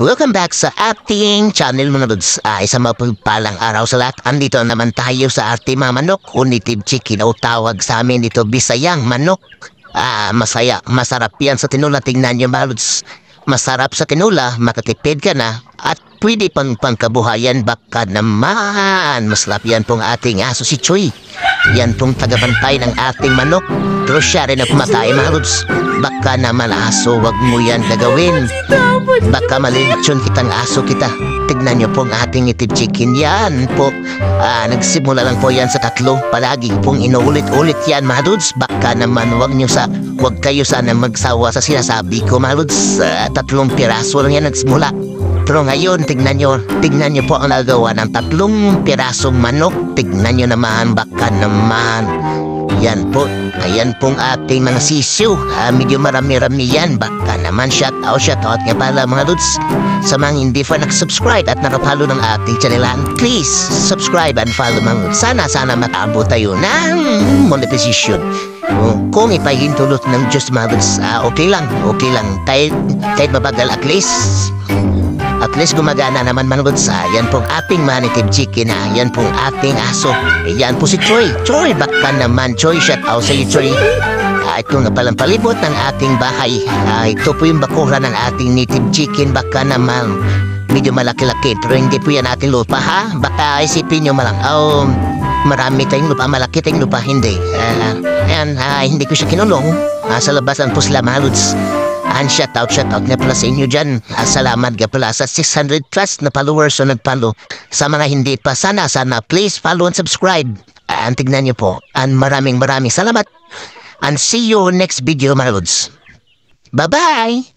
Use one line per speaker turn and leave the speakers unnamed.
Welcome back sa ating channel mga lods. Isang mapagpalang araw sa lahat. Andito naman tayo sa ating mga manok. Native chicken o tawag sa amin dito Bisayang manok. Masarap yan sa tinula. Tingnan nyo mga lods. Masarap sa tinula, makatipid ka na, at pwede pang pangkabuhayan. Baka naman masarap yan pong ating aso si Choy. Yan pong tagabantay ng ating manok. Pero siya rin ang pumatay mga lods. Baka naman aso, wag mo yan gagawin. Baka malilitsyon kitang aso kita. Tignan nyo pong ating native chicken. Yan po, nagsimula lang po yan sa 3. Palagi pong inuulit-ulit yan mga lods. Baka naman wag kayo sana magsawa sa sinasabi ko mga lods. 3 piraso lang yan nagsimula. Pero ngayon, tignan nyo po ang nagawa ng 3 pirasong manok. Tignan nyo naman, baka naman. Yan po, ayan pong ating mga sisiw. Medyo marami-rami yan. Baka naman, shout out nga pala mga lods. Sa mga hindi pa nakasubscribe at nakapalo ng ating channel, please subscribe and follow mga lods. Sana mataabo tayo ng monetization. Kung ipahintulot ng Diyos mga lods, okay lang. Kahit mabagal at least gumagana naman mga lods. Yan pong ating native chicken. Yan pong ating aso. Yan po si Choy. Baka naman Choy, shout out sa iyo Choy. Ito nga palang palibot ng ating bahay. Ito po yung bakura ng ating native chicken. Baka naman medyo malaki-laki, pero hindi po yan ating lupa ha. Baka isipin nyo malang, marami tayong lupa, malaki tayong lupa. Hindi. Hindi ko siya kinulong. Sa labasan po sila mga lods. Shout out nga pala sa inyo dyan. Salamat nga pala sa 600 plus na followers o nagpalo. Sa mga hindi pa, sana please follow and subscribe. Tignan nyo po. Maraming salamat. And see you next video mga lods. Bye-bye!